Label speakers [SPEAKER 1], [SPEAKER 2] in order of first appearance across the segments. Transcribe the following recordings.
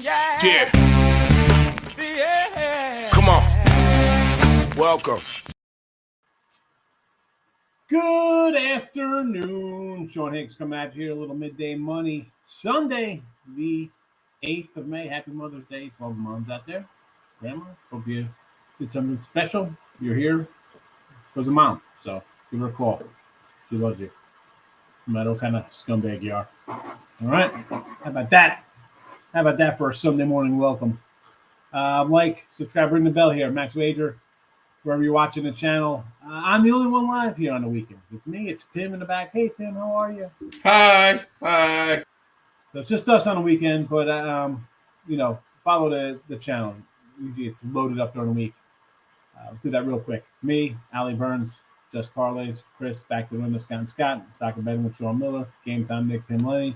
[SPEAKER 1] Yeah. Come on. Welcome.
[SPEAKER 2] Good afternoon. Sean Higgs coming at you here. A little midday money. Sunday, the 8th of May. Happy Mother's Day to all the moms out there. Grandmas. Hope you did something special. You're here because of mom. So give her a call. She loves you. No matter what kind of scumbag you are. All right. How about that? How about that for a Sunday morning welcome? Like, subscribe, ring the bell here. Max Wager, wherever you're watching the channel. I'm the only one live here on the weekend. It's me. It's Tim in the back. Hey, Tim, how are you?
[SPEAKER 3] Hi.
[SPEAKER 2] So it's just us on the weekend, but, follow the channel. Usually it's loaded up during the week. We'll do that real quick. Me, Allie Burns, Just Parlays, Chris, back to the window, Scott, Soccer Betting with Sean Miller, Game Time, Nick, Tim, Lenny.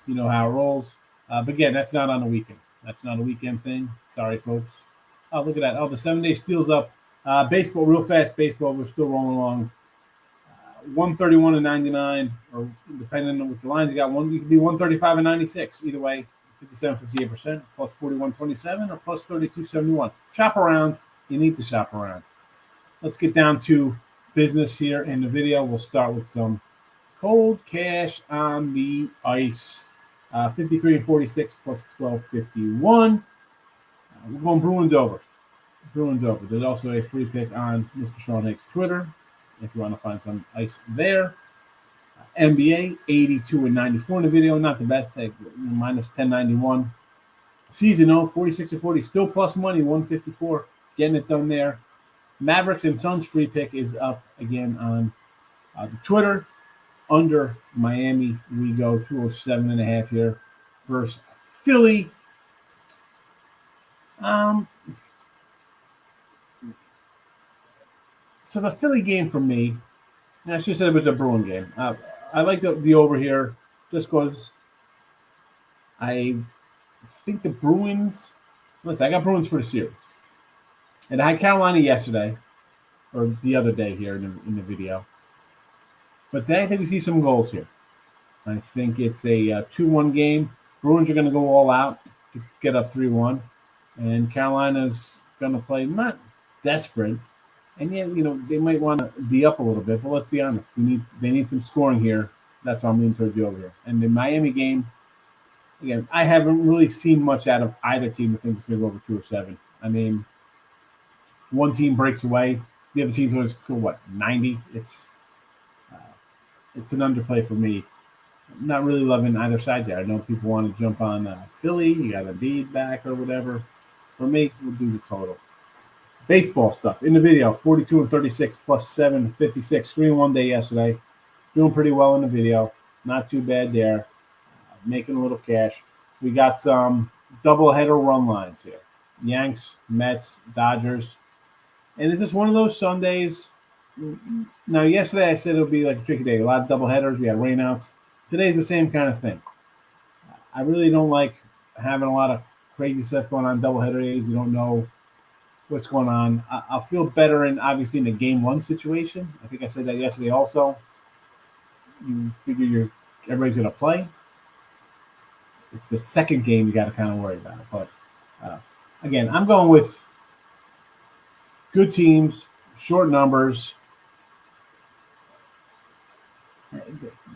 [SPEAKER 2] You know how it rolls. But again, that's not on the weekend. That's not a weekend thing. Sorry, folks. Oh, look at that. Oh, the 7-day steel's up. Baseball, real fast baseball. We're still rolling along. 131-99, or depending on which lines you got. You could be 135-96. Either way, 57.58%, plus 41.27, or plus 32.71. Shop around. You need to shop around. Let's get down to business here in the video. We'll start with some cold cash on the ice. 53-46 plus 12.51. We're going Bruins over. There's also a free pick on Mr. Sean Higgs' Twitter if you want to find some ice there. NBA 82-94 in the video, not the best, like minus 10.91. Season 46-40, still plus money, 154, getting it done there. Mavericks and Suns free pick is up again on the Twitter. Under Miami, we go 207.5 here versus Philly. So the Philly game for me, and I should have said it was a Bruin game. I like the over here just because I think the Bruins. Listen, I got Bruins for the series, and I had Carolina yesterday or the other day here in the video. But today I think we see some goals here. I think it's a 2-1 game. Bruins are going to go all out to get up 3-1. And Carolina's going to play not desperate. And yet, they might want to be up a little bit. But let's be honest. They need some scoring here. That's why I'm leaning towards the over here. And the Miami game, again, I haven't really seen much out of either team. I think it's going to go over 2 or 7. I mean, one team breaks away. The other team goes, 90? It's an underplay for me. I'm not really loving either side there. I know people want to jump on Philly. You got a bead back or whatever. For me, we'll do the total. Baseball stuff. In the video, 42-36 plus 7.56. 3-1 day yesterday. Doing pretty well in the video. Not too bad there. Making a little cash. We got some doubleheader run lines here. Yanks, Mets, Dodgers. And is this one of those Sundays? Now, yesterday I said it would be like a tricky day. A lot of doubleheaders. We had rainouts. Today's the same kind of thing. I really don't like having a lot of crazy stuff going on doubleheader days. You don't know what's going on. I'll feel better obviously in the game one situation. I think I said that yesterday also. You figure everybody's going to play. It's the second game you got to kind of worry about. But again, I'm going with good teams, short numbers.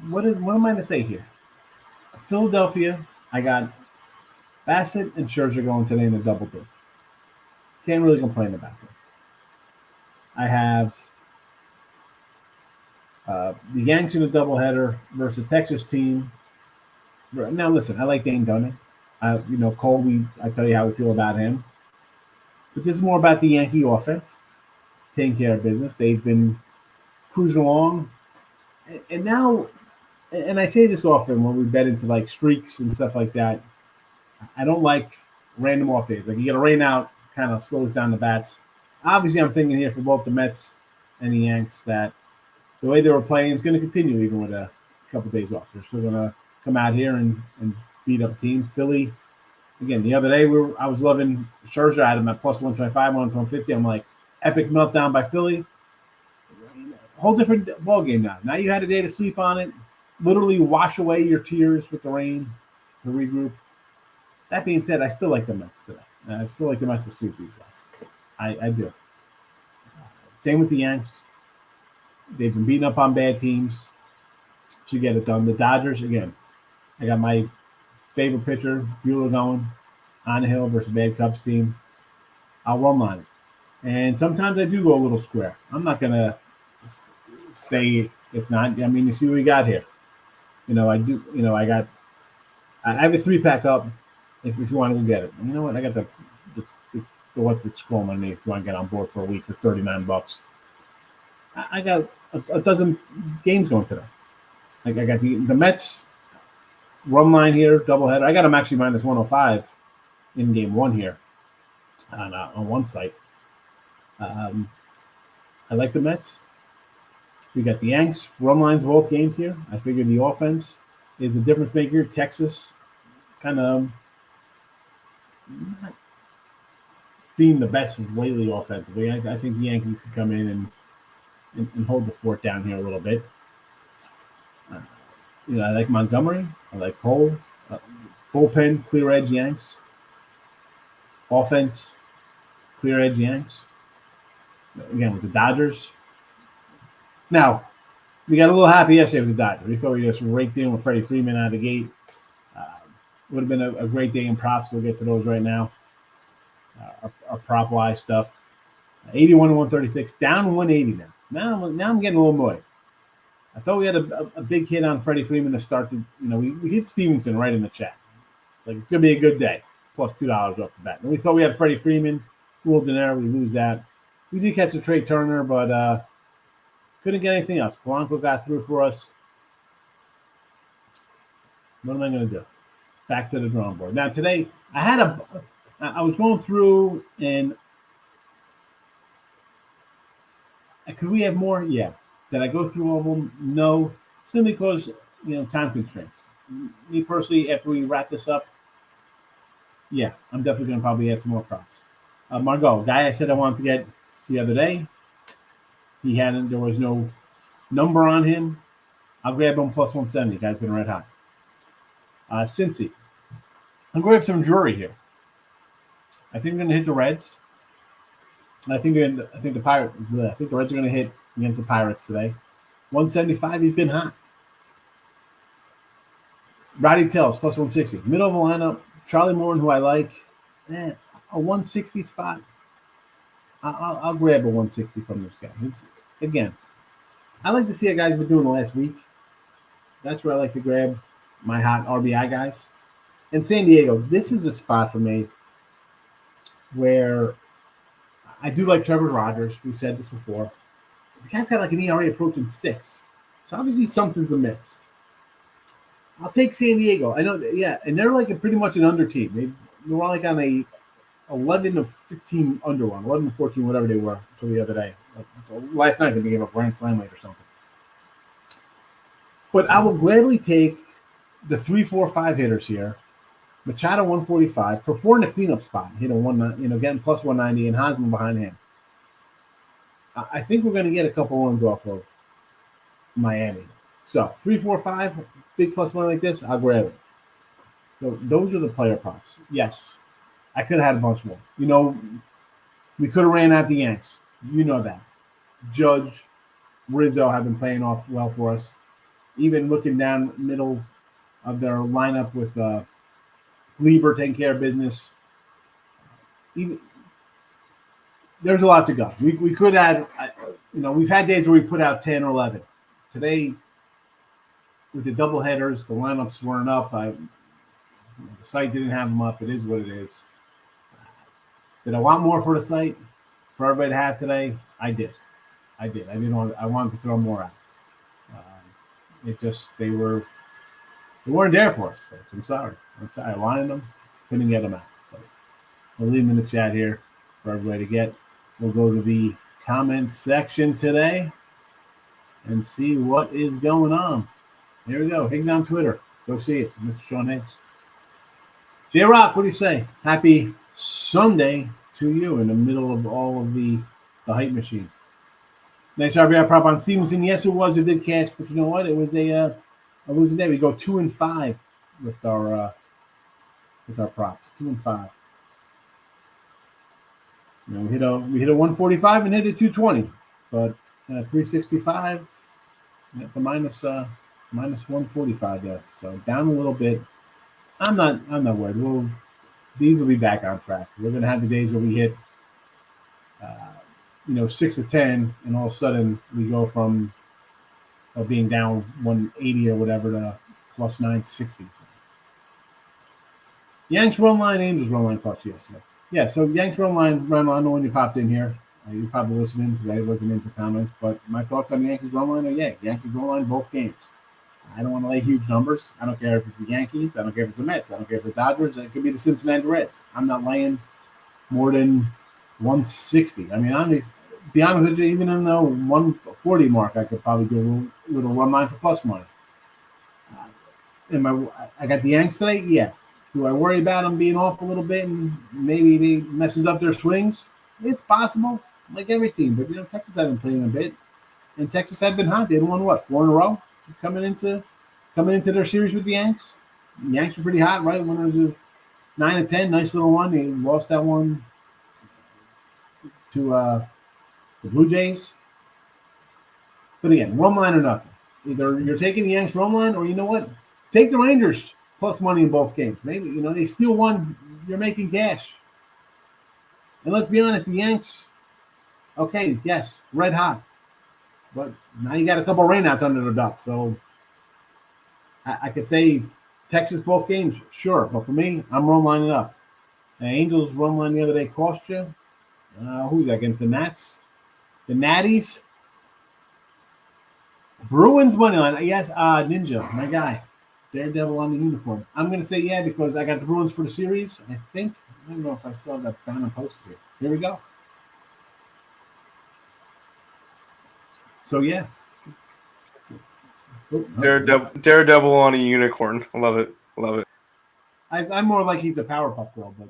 [SPEAKER 2] What am I going to say here? Philadelphia, I got Bassett and Scherzer going today in a double dip. Can't really complain about that. I have the Yanks in a doubleheader versus a Texas team. Now, listen, I like Dane Dunning. Cole, I tell you how we feel about him. But this is more about the Yankee offense taking care of business. They've been cruising along. And now, and I say this often when we bet into like streaks and stuff like that, I don't like random off days. Like you get a rain out, kind of slows down the bats. Obviously, I'm thinking here for both the Mets and the Yanks that the way they were playing is going to continue even with a couple days off. They're still going to come out here and beat up a team. Philly, again, the other day I was loving Scherzer. I had him at plus 125, 150. I'm like, epic meltdown by Philly. Whole different ball game now. Now you had a day to sleep on it. Literally wash away your tears with the rain to regroup. That being said, I still like the Mets today. I still like the Mets to sweep these guys. I do. Same with the Yanks. They've been beating up on bad teams to get it done. The Dodgers, again, I got my favorite pitcher, Buehler, going on the hill versus bad Cubs team. I'll run line it. And sometimes I do go a little square. I'm not going to say it's not. I mean, you see what we got here. I do. I have a 3-pack up if you want to go get it. And you know what? I got the what's it scrolling underneath if you want to get on board for a week for $39. I got a dozen games going today. Like I got the Mets run line here, doubleheader. I got them actually minus 105 in game 1 here on one site. I like the Mets. We got the Yanks run lines both games here. I figure the offense is a difference maker. Texas kind of not being the best lately offensively. I think the Yankees can come in and hold the fort down here a little bit. I like Montgomery. I like Cole. Bullpen, clear edge Yanks. Offense, clear edge Yanks. Again, with the Dodgers. Now, we got a little happy yesterday with the Dodgers. We thought we just raked in with Freddie Freeman out of the gate. Would have been a great day in props. We'll get to those right now. Our prop-wise stuff. 81 to 136, down 180 now. Now I'm getting a little annoyed. I thought we had a big hit on Freddie Freeman to start the, we hit Stevenson right in the chat. Like, it's going to be a good day, plus $2 off the bat. And we thought we had Freddie Freeman, Will Dinero, we lose that. We did catch a Trey Turner, but couldn't get anything else. Polanco got through for us. What am I going to do? Back to the drawing board. Now, today, I was going through and could we have more? Yeah. Did I go through all of them? No. Simply because, time constraints. Me personally, after we wrap this up, yeah, I'm definitely going to probably add some more props. Margot, guy I said I wanted to get the other day. There was no number on him. I'll grab him plus 170. Guy's been red hot. Cincy. I'll grab some Drury here. I think we're going to hit the Reds. I think the Reds are going to hit against the Pirates today. 175, he's been hot. Roddy Tells, plus 160. Middle of the lineup, Charlie Morton, who I like. A 160 spot. I'll grab a 160 from this guy. Again, I like to see what guys been doing the last week. That's where I like to grab my hot RBI guys. And San Diego, this is a spot for me where I do like Trevor Rogers. We've said this before. The guy's got like an ERA approaching 6. So obviously something's amiss. I'll take San Diego. I know, yeah, and they're like pretty much an under team. They were like on a 11 to 15 under one, 11 to 14, whatever they were until the other day. Last night they gave up Grand Slam late or something. But I will gladly take the 3, 4, 5 hitters here. Machado 145, preferring the cleanup spot, hit a getting plus 190, and Hosmer behind him. I think we're going to get a couple runs off of Miami. So 3, 4, 5, big plus money like this, I'll grab it. So those are the player props. Yes, I could have had a bunch more. We could have ran out the Yanks. You know that. Judge, Rizzo have been playing off well for us. Even looking down middle of their lineup with Lieber taking care of business. There's a lot to go. We could add, we've had days where we put out 10 or 11. Today, with the double headers, the lineups weren't up. The site didn't have them up. It is what it is. Did I want more for the site for everybody to have today? I did. I wanted to throw more out. They weren't there for us, folks. I'm sorry. I wanted them, couldn't get them out. But we'll leave them in the chat here for everybody to get. We'll go to the comments section today and see what is going on. Here we go. Higgs on Twitter. Go see it. Mr. Sean Higgs. J-Rock, what do you say? Happy Sunday to you in the middle of all of the hype machine. Nice RBI prop on Stevenson. Yes, it was. It did cash, but you know what? It was a losing day. We go 2-5 with our with our props. 2-5. You know, we hit a 145 and hit a 220, but 365 at the minus 145 there. So down a little bit. I'm not worried. These will be back on track. We're gonna have the days where we hit 6 of 10, and all of a sudden we go from being down 180 or whatever to plus 960. Yanks run line, Angels run line cost yesterday. Yeah, so Yanks run line, I know when you popped in here. You're probably listening because I wasn't into comments, but my thoughts on the Yankees run line are Yankees run line both games. I don't want to lay huge numbers. I don't care if it's the Yankees. I don't care if it's the Mets. I don't care if it's the Dodgers. It could be the Cincinnati Reds. I'm not laying more than 160. I mean, be honest with you, even in the 140 mark, I could probably do a little run line for plus money. I got the Yanks today? Yeah. Do I worry about them being off a little bit and maybe he messes up their swings? It's possible, like every team. But, Texas hasn't played in a bit. And Texas had been hot. They had won, 4 in a row? Coming into their series with the Yanks. The Yanks were pretty hot, right? Winners of 9 of 10, nice little one. They lost that one to the Blue Jays. But again, run line or nothing. Either you're taking the Yanks run line, or you know what? Take the Rangers plus money in both games. Maybe they steal one, you're making cash. And let's be honest, the Yanks, okay, yes, red hot. But now you got a couple rainouts under the belt. So I could say Texas both games, sure. But for me, I'm run lining up. The Angels run line the other day cost you. Who's that against the Nats? The Natties. Bruins money line. Yes, Ninja, my guy. Daredevil on the uniform. I'm going to say because I got the Bruins for the series. I don't know if I still have that banner posted here. Here we go. So, yeah.
[SPEAKER 3] Daredevil on a unicorn. Love it.
[SPEAKER 2] I'm more like he's a Powerpuff Girl, but,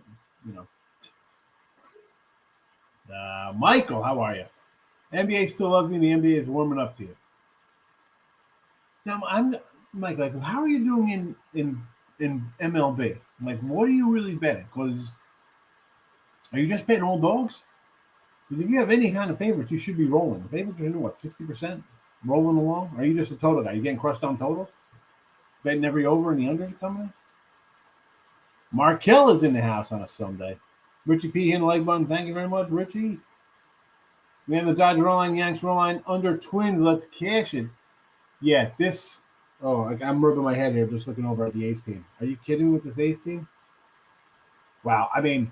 [SPEAKER 2] Michael, how are you? NBA still loves me. The NBA is warming up to you. Now, I'm Mike. Like, how are you doing in MLB? Like, what are you really betting? Because are you just betting all dogs? Because if you have any kind of favorites, you should be rolling. The favorites are 60%, rolling along. Or are you just a total guy? You getting crushed on totals? Betting every over and the unders are coming in? Markel is in the house on a Sunday. Richie P hitting the like button. Thank you very much, Richie. We have the Dodgers roll line, Yanks roll line, under Twins. Let's cash it. Yeah, this. Oh, I'm rubbing my head here just looking over at the A's team. Are you kidding with this A's team? Wow. I mean,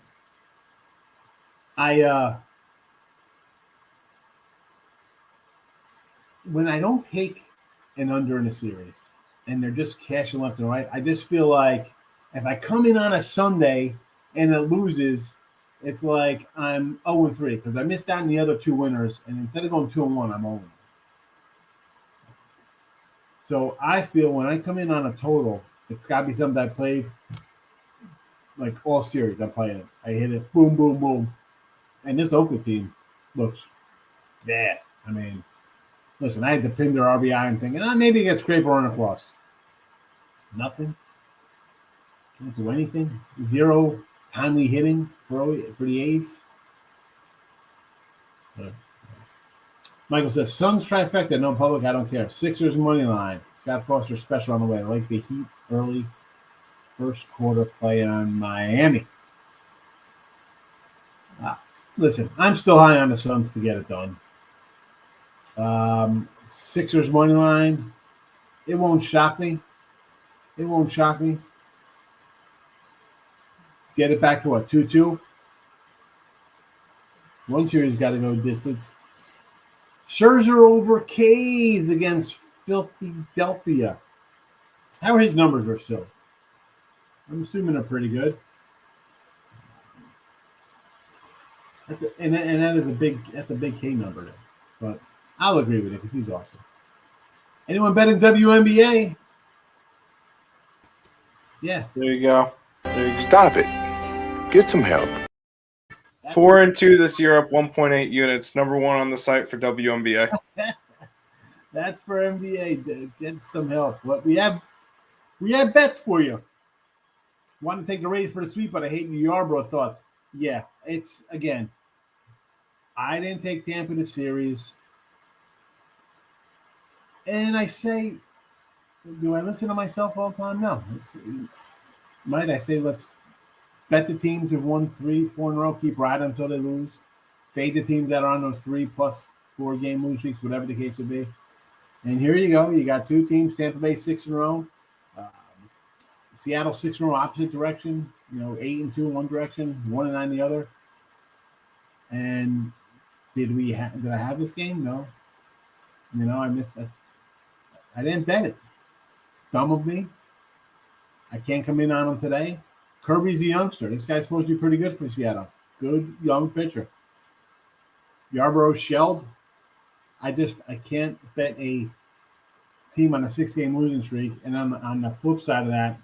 [SPEAKER 2] when I don't take an under in a series and they're just cashing left and right, I just feel like if I come in on a Sunday and it loses, it's like I'm 0-3 because I missed out on the other two winners, and instead of going 2-1, I'm 0-1. So I feel when I come in on a total, it's got to be something I played like all series. I'm playing it. I hit it, boom, boom, boom. And this Oakland team looks bad. I mean, listen, I had to pin their RBI and thinking, maybe it gets scrape or run across. Nothing. Can't do anything. 0 timely hitting for the A's. Michael says, Suns trifecta, no public, I don't care. Sixers money line. Scott Foster special on the way. I like the Heat early first quarter play on Miami. Listen, I'm still high on the Suns to get it done. Sixers money line. It won't shock me. Get it back to what, 2-2? One series got to go distance. Scherzer over K's against Philadelphia. How are his numbers are still? I'm assuming they're pretty good. That's a big K number there. But I'll agree with it because he's awesome. Anyone betting WNBA? Yeah.
[SPEAKER 3] There you go.
[SPEAKER 1] Stop it. Get some help.
[SPEAKER 3] 4-2 this year, up 1.8 units. Number 1 on the site for WNBA.
[SPEAKER 2] That's for NBA. Get some help. But we have bets for you. Want to take the Rays for the sweep, but I hate Yarbrough thoughts. Yeah, it's, again, I didn't take Tampa to series. And I say, do I listen to myself all the time? No. Might I say, let's bet the teams who've won 3-4 in a row, keep riding until they lose. Fade the teams that are on those 3+4 game lose streaks, whatever the case would be. And here you go. You got two teams, Tampa Bay 6 in a row. Seattle 6 in a row, opposite direction. 8-2 in one direction, 1-9 in the other. And did I have this game? No. I missed that. I didn't bet it. Dumb of me. I can't come in on him today. Kirby's a youngster. This guy's supposed to be pretty good for Seattle. Good young pitcher. Yarbrough shelled. I can't bet a team on a 6-game losing streak. And on the flip side of that,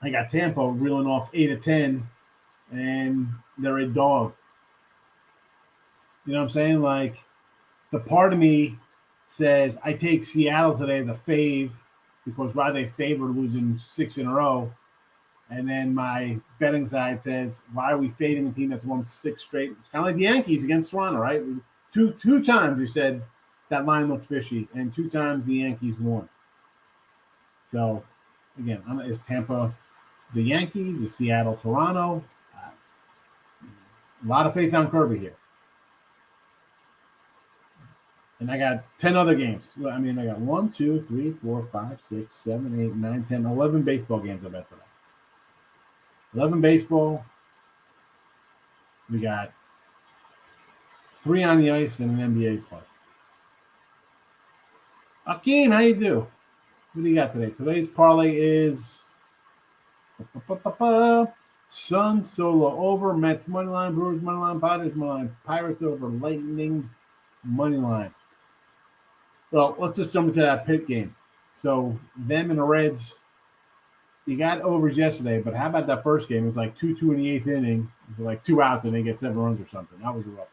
[SPEAKER 2] I got Tampa reeling off 8 of 10, and they're a dog. You know what I'm saying? Like, the part of me says I take Seattle today as a fave because why they favor losing 6 in a row. And then my betting side says, why are we fading a team that's won 6 straight? It's kind of like the Yankees against Toronto, right? Two times you said that line looked fishy, and 2 times the Yankees won. So, again, is Tampa the Yankees? Is Seattle Toronto? A lot of faith on Kirby here. And I got 10 other games. I got 1, 2, 3, 4, 5, 6, 7, 8, 9, 10, 11 baseball games I bet today. 11 baseball. We got 3 on the ice and an NBA play. Akeem, how you do? What do you got today? Today's parlay is Suns solo over, Mets money line, Brewers money line, Padres money line, Pirates over, Lightning money line. Well, let's just jump into that Pitt game. So them and the Reds, you got overs yesterday, but how about that first game? It was like 2-2 in the 8th inning, with like 2 outs, and they get 7 runs or something. That was a rough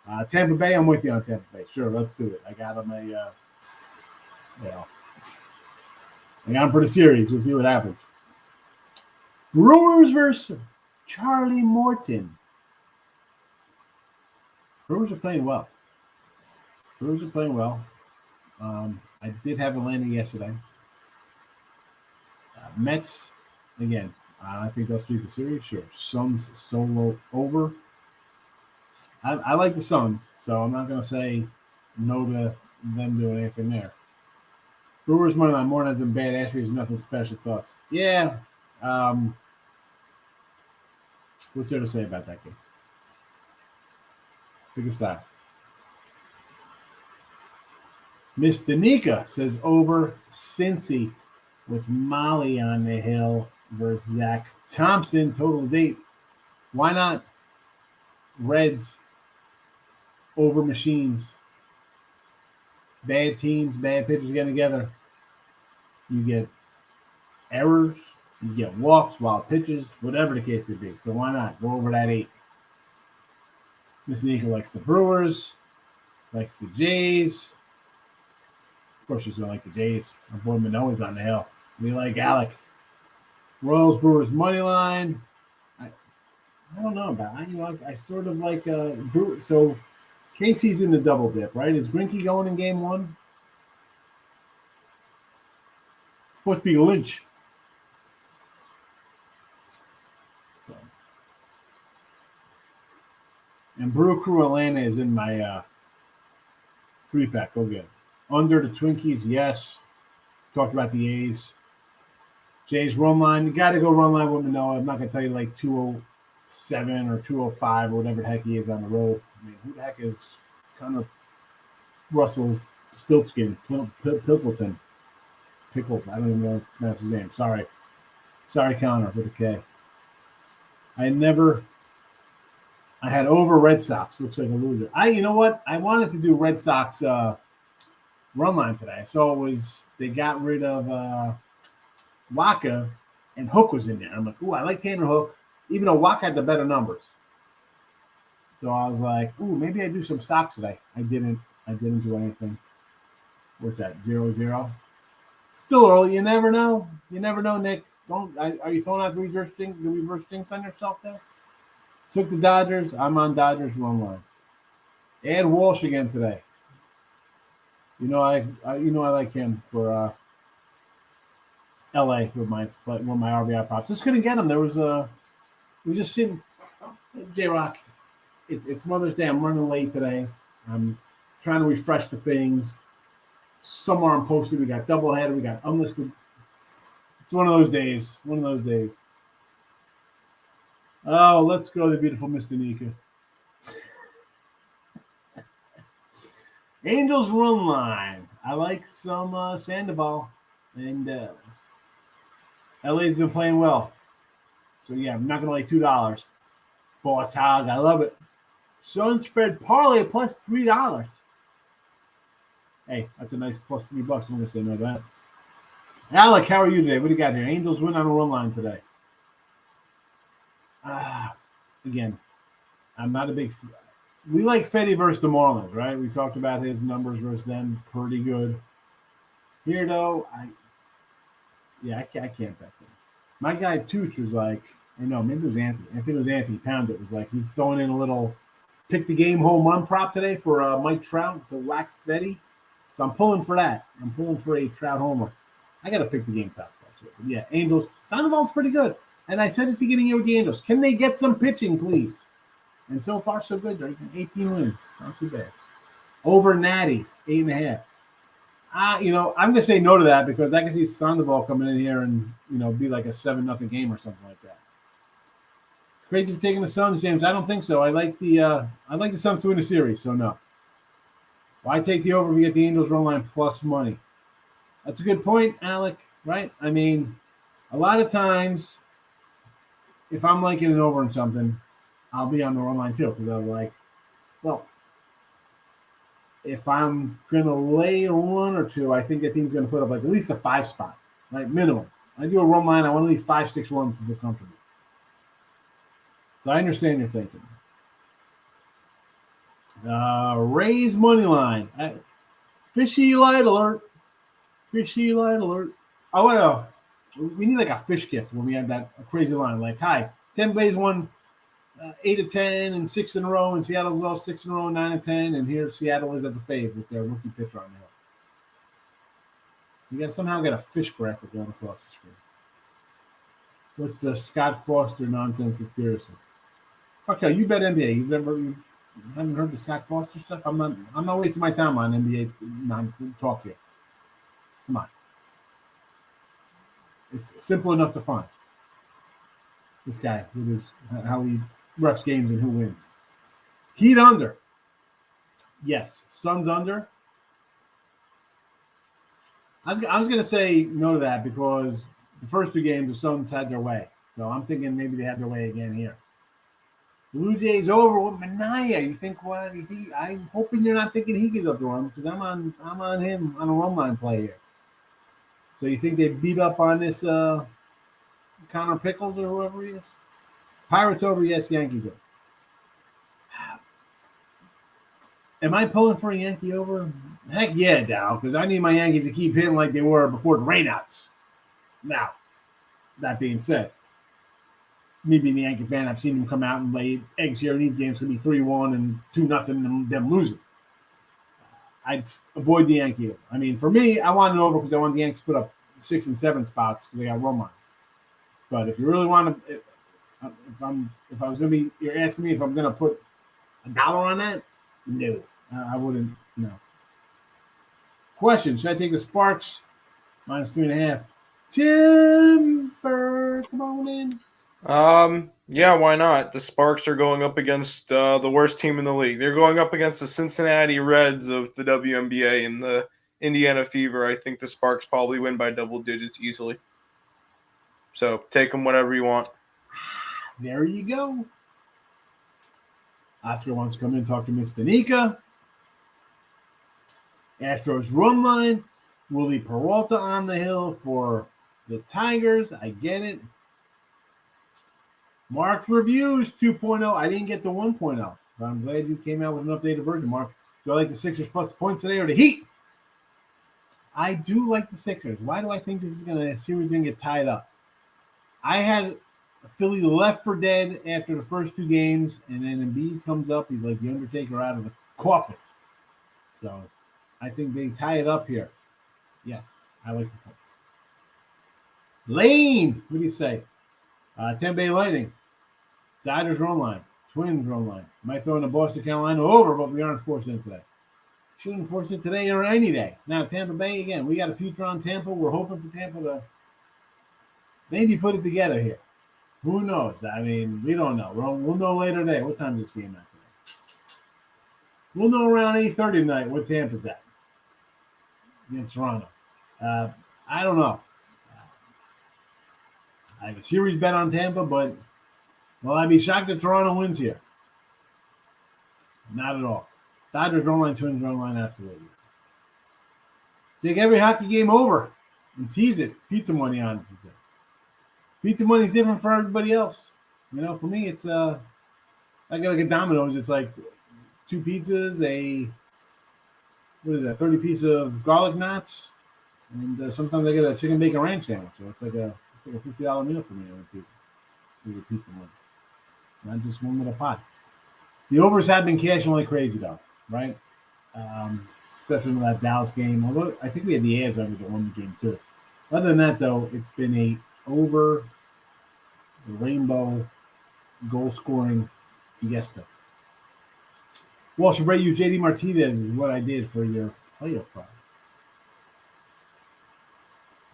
[SPEAKER 2] one. Tampa Bay, I'm with you on Tampa Bay. Sure, let's do it. I got them I got them for the series. We'll see what happens. Brewers versus Charlie Morton. Brewers are playing well. I did have a Lenny yesterday. Mets, again, I think they'll sweep the series. Sure. Suns solo over. I like the Suns, so I'm not going to say no to them doing anything there. Brewers money line, Morton has been bad. Ashby's nothing special. Thoughts? Yeah. What's there to say about that game? Pick a side. Miss Danica says over Cincy with Molly on the hill versus Zach Thompson. Total is 8. Why not? Reds over Machines. Bad teams, bad pitchers getting together. You get errors, you get walks, wild pitches, whatever the case would be. So why not? Go over that 8. Miss Danica likes the Brewers, likes the Jays. Of course, she's going to like the Jays. Our boy Manoa's on the hill. We like Alec. Royals Brewers money line. I don't know about it. I sort of like Brewer. So Casey's in the double dip, right? Is Greinke going in game 1? It's supposed to be Lynch. So, and Brew Crew Atlanta is in my 3-pack. Go get it. Under the Twinkies, yes. Talked about the A's. Jays run line. You got to go run line with Manoa. I'm not going to tell you like 207 or 205 or whatever the heck he is on the road. Who the heck is kind of Russell Stiltskin, Pickleton? Pickles. I don't even know if that's his name. Sorry, Connor with a K. I had over Red Sox. Looks like a loser. You know what? I wanted to do Red Sox run line today. So they got rid of Waka, and Hook was in there. I'm like, ooh, I like Tanner Hook, even though Waka had the better numbers. So I was like, ooh, maybe I do some Sox today. I didn't do anything. What's that? 0-0. Still early. You never know. Nick. Are you throwing out the reverse jinx on yourself there? Took the Dodgers. I'm on Dodgers run line. Add Walsh again today. I like him for LA with my RBI props. Just couldn't get him. There was we just seen J Rock. It's Mother's Day. I'm running late today. I'm trying to refresh the things. Somewhere I'm posted. We got doubleheader. We got unlisted. It's one of those days. Oh, let's go to the beautiful Mr. Nika. Angels run line. I like some Sandoval. And LA's been playing well. So, yeah, I'm not going to lay $2. Boss hog. I love it. Sun spread parlay plus $3. Hey, that's a nice plus $3. I'm going to say no to that. Alec, how are you today? What do you got here? Angels win on a run line today. Again, I'm not a big. We like Fetty versus the Marlins, right? We talked about his numbers versus them, pretty good. Here though, I can't bet them. My guy Tooch was like, maybe it was Anthony. I think it was Anthony Pound. It was like he's throwing in a little pick the game home run prop today for Mike Trout to whack Fetty. So I'm pulling for that. I'm pulling for a Trout homer. I got to pick the game top. Yeah, Angels. Sandoval's pretty good. And I said at the beginning here with the Angels, can they get some pitching, please? And so far, so good. They're 18 wins. Not too bad. Over Natties, 8.5. I'm going to say no to that because I can see Sandoval coming in here and, be like a 7-0 game or something like that. Crazy for taking the Suns, James. I don't think so. I like the Suns to win the series, so no. Why take the over if you get the Angels run line plus money? That's a good point, Alec, right? I mean, a lot of times, if I'm liking it over in something, I'll be on the run line too because I'm like, well, if I'm going to lay a 1 or 2, I think the team's going to put up like at least a 5 spot, right? Minimum. I do a run line, I want at least 5-6 runs to feel comfortable. So I understand your thinking. Raise money line. Fishy light alert. Fishy light alert. Oh, we need like a fish gift when we have that crazy line. Like, hi, 10 Blaze won 8 of 10 and 6 in a row, and Seattle's lost 6 in a row, 9 of 10, and here Seattle is as a fave with their rookie pitcher on the hill. You got somehow got a fish graphic going across the screen. What's the Scott Foster nonsense conspiracy? Okay, you bet NBA. You haven't heard the Scott Foster stuff? I'm not wasting my time on NBA talk here. Come on. It's simple enough to find. This guy, how he refs games and who wins. Heat under. Yes. Suns under. I was going to say no to that because the first 2 games the Suns had their way. So I'm thinking maybe they have their way again here. Blue Jays over with Mania. You think what? I'm hoping you're not thinking he gives up the run because I'm on him on a run line play here. So you think they beat up on this Connor Pickles or whoever he is? Pirates over, yes. Yankees over. Am I pulling for a Yankee over? Heck yeah, Dow, because I need my Yankees to keep hitting like they were before the rainouts. Now, that being said, me being a Yankee fan, I've seen them come out and lay eggs here in these games. It's going to be 3-1 and 2-0 and them losing. I'd avoid the Yankee over. I mean, for me, I want it over because I want the Yankees to put up 6 and 7 spots because they got run lines. But if you really want to, if I was going to be, you're asking me if I'm going to put $1 on that? No, I wouldn't. No. Question: should I take the Sparks minus 3.5? Timber, come on in.
[SPEAKER 3] Yeah, why not? The Sparks are going up against the worst team in the league. They're going up against the Cincinnati Reds of the WNBA and the Indiana Fever. I think the Sparks probably win by double digits easily. So take them whatever you want.
[SPEAKER 2] There you go. Oscar wants to come in and talk to Miss Danica. Astros run line. Willie Peralta on the hill for the Tigers. I get it. Mark's reviews 2.0. I didn't get the 1.0, but I'm glad you came out with an updated version, Mark. Do I like the Sixers plus points today or the Heat? I do like the Sixers. Why do I think this series is going to get tied up? I had Philly left for dead after the first two games, and then Embiid comes up. He's like the Undertaker out of the coffin. So I think they tie it up here. Yes, I like the points. Lane, what do you say? Tampa Bay Lightning. Dodgers run line. Twins run line. Might throw in the Boston Carolina over, but we aren't forcing it today. Shouldn't force it today or any day. Now, Tampa Bay, again, we got a future on Tampa. We're hoping for Tampa to maybe put it together here. Who knows? I mean, we don't know. We'll know later today. What time is this game at today? We'll know around 8:30 tonight what Tampa's at against Toronto. I don't know. I have a series bet on Tampa, but will I be shocked if Toronto wins here? Not at all. Dodgers run line, Twins run line, absolutely. Take every hockey game over and tease it. Pizza money on it, he said. Pizza money is different for everybody else. You know, for me, it's I get like a Domino's. It's like 2 pizzas, what is that, 30 piece of garlic knots, and sometimes I get a chicken bacon ranch sandwich. So it's like a $50 meal for me on the pizza money. Not just one little pot. The overs have been cashing like crazy, though, right? Except for that Dallas game. Although I think we had the Avs under that won the game, too. Other than that, though, it's been a over the rainbow goal-scoring fiesta. Well, should rate you JD Martinez is what I did for your player prop.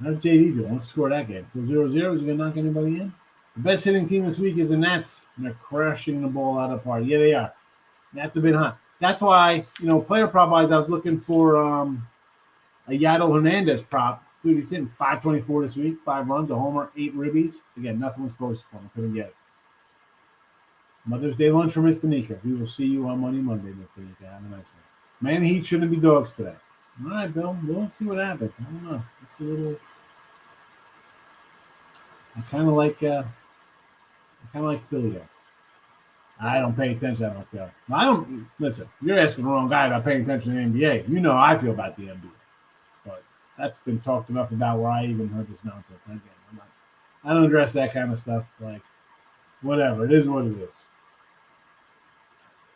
[SPEAKER 2] How's JD doing? Let's score that game. So 0-0. Is he going to knock anybody in? The best hitting team this week is the Nats, and they're crashing the ball out of the park. Yeah, they are. Nats have been hot. That's why, player prop-wise, I was looking for a Yadel Hernandez prop. Dude, he's hitting 524 this week, 5 runs, a homer, 8 ribbies. Again, nothing was posted for him. Couldn't get it. Mother's Day lunch for Miss Tanika. We will see you on Monday, Miss Tanika. Have a nice one. Man, Heat shouldn't be dogs today. All right, Bill. We'll see what happens. I don't know. It's a little. I kind of like Philly there. I don't pay attention to that there. I don't listen. You're asking the wrong guy about paying attention to the NBA. You know how I feel about the NBA, but that's been talked enough about where I even heard this nonsense. Again, I don't address that kind of stuff. Like, whatever. It is what it is.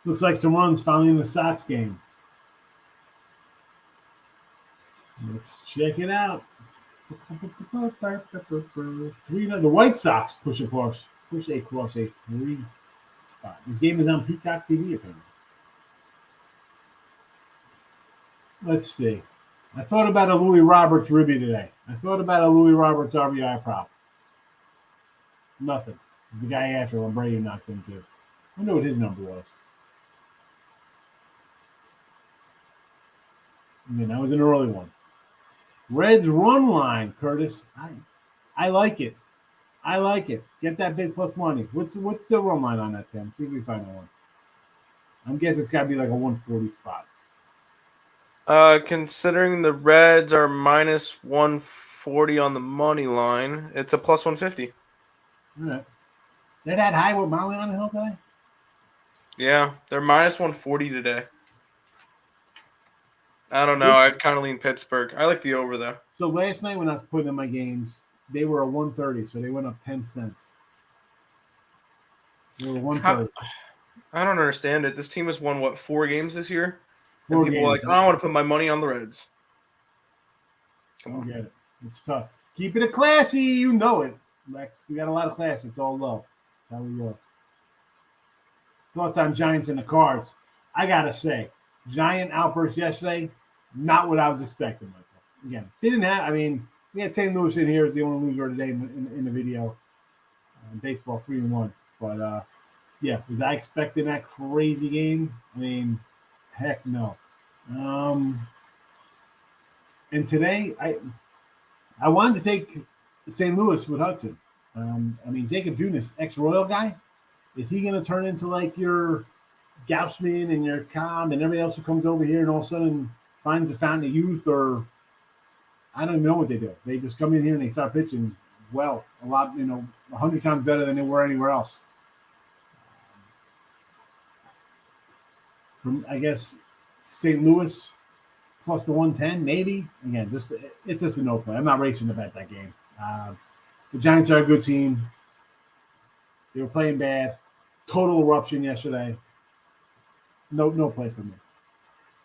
[SPEAKER 2] Looks like some runs finally in the Sox game. Let's check it out. 3-0. The White Sox push across a 3 spot. This game is on Peacock TV, apparently. Let's see. I thought about a Louis Roberts ribby today. I thought about a Louis Roberts RBI prop. Nothing. The guy after when Brady knocked him too. I wonder what his number was. Yeah, that was an early one. Reds run line, Curtis. I like it. I like it. Get that big plus money. What's the run line on that, Tim? See if we find one. I'm guessing it's got to be like a 140 spot.
[SPEAKER 3] Considering the Reds are minus 140 on the money line, it's a plus 150.
[SPEAKER 2] All right. They're that high with Molly on the hill today?
[SPEAKER 3] Yeah, they're minus 140 today. I don't know. I'd kind of lean Pittsburgh. I like the over, though.
[SPEAKER 2] So last night when I was putting in my games, they were a 130, so they went up 10 cents. They were 130.
[SPEAKER 3] I don't understand it. This team has won, 4 games this year?
[SPEAKER 2] 4
[SPEAKER 3] and people
[SPEAKER 2] games.
[SPEAKER 3] are like, I want to put my money on the Reds.
[SPEAKER 2] Come on. Get it. It's tough. Keep it a classy. You know it, Lex. We got a lot of class. It's all low. That's how we go. Thoughts on Giants and the Cards. I got to say, Giant outburst yesterday, not what I was expecting, Michael. Again, they didn't have, we had St. Louis in here as the only loser today in the video. Baseball 3-1. But, yeah, was I expecting that crazy game? Heck no. And today, I wanted to take St. Louis with Hudson. Jacob Junis, ex-Royal guy, is he going to turn into like your Gaussman and your Cobb and everybody else who comes over here and all of a sudden finds a fountain of youth, or I don't even know what they do. They just come in here and they start pitching well, a lot, 100 times better than they were anywhere else. From, I guess, St. Louis plus the 110, maybe. Again, it's just a no play. I'm not racing to bet that game. The Giants are a good team. They were playing bad. Total eruption yesterday. No play for me.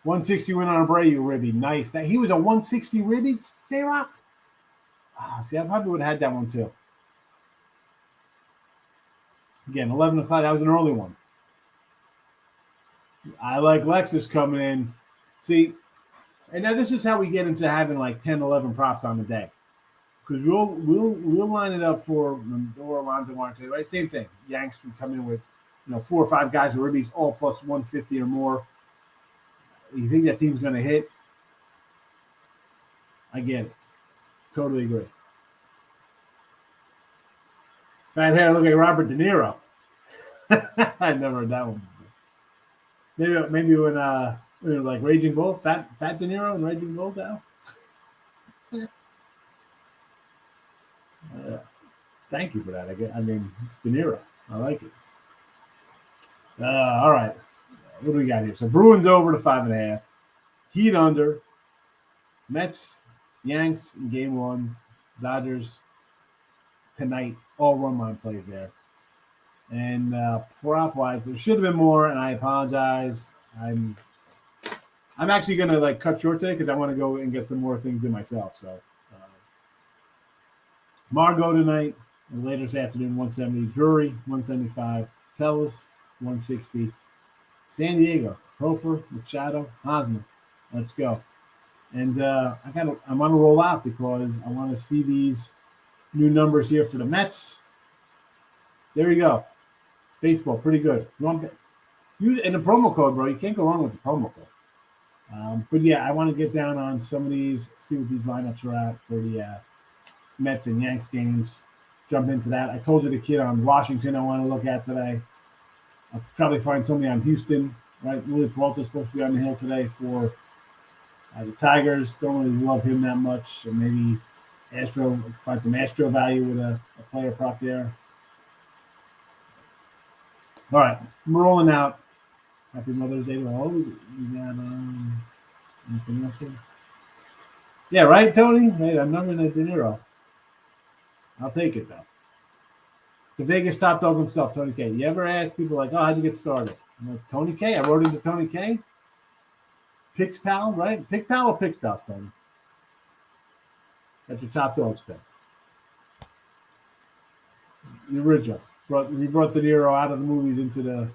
[SPEAKER 2] 160 win on Abreu, Ribby. Nice. He was a 160 Ribby, J-Rock? See, I probably would have had that one too. Again, 11 o'clock. That was an early one. I like Lexus coming in. See, and now this is how we get into having like 10, 11 props on the day. Because we'll line it up for Lindor, Alonso, Marte, right? Same thing. Yanks would come in with 4 or 5 guys with Ribbies, all plus 150 or more. You think that team's going to hit? I get it. Totally agree. Fat hair look like Robert De Niro. I've never heard that one before. Maybe when like Raging Bull, Fat De Niro and Raging Bull now. Thank you for that. I mean, it's De Niro. I like it. All right. What do we got here? So Bruins over to 5.5. Heat under. Mets, Yanks in game ones. Dodgers tonight. All run line plays there. And prop wise, there should have been more, and I apologize. I'm actually gonna like cut short today because I want to go and get some more things in myself. So Margot tonight, and later this afternoon, 170. Drury, 175. Tellis, 160. San Diego, Hofer, Machado, Hosmer. Let's go. And I'm on a roll out because I want to see these new numbers here for the Mets. There you go. Baseball, pretty good. And the promo code, bro. You can't go wrong with the promo code. But yeah, I want to get down on some of these, see what these lineups are at for the Mets and Yanks games. Jump into that. I told you the kid on Washington I want to look at today. I'll probably find somebody on Houston, right? Willie Peralta's supposed to be on the hill today for the Tigers. Don't really love him that much. So maybe find some Astro value with a player prop there. All right, I'm rolling out. Happy Mother's Day to all. We got anything else here? Yeah, right, Tony? Hey, I'm numbering at De Niro. I'll take it, though. The Vegas top dog himself, Tony K. You ever ask people like, how'd you get started? I'm like, Tony K. I wrote into Tony K. PixPal, right? PixPal or PixPal, Tony? That's your top dog's pick. The original. We brought De Niro out of the movies into the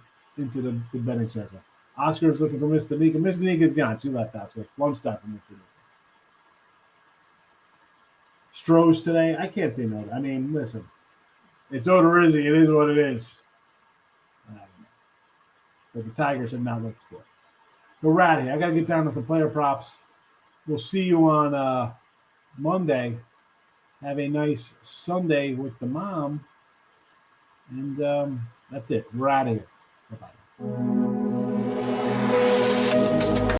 [SPEAKER 2] betting circle. Oscar's looking for Mr. Nika. Mr. Nika's gone. She left Oscar. Lunchtime for Mr. Nika. Strohs today. I can't say no. I mean, listen. It's Odorizzi. It is what it is. But the Tigers have not looked good. But we're out here. I got to get down to some player props. We'll see you on Monday. Have a nice Sunday with the mom. And that's it. We're out of here. Bye-bye.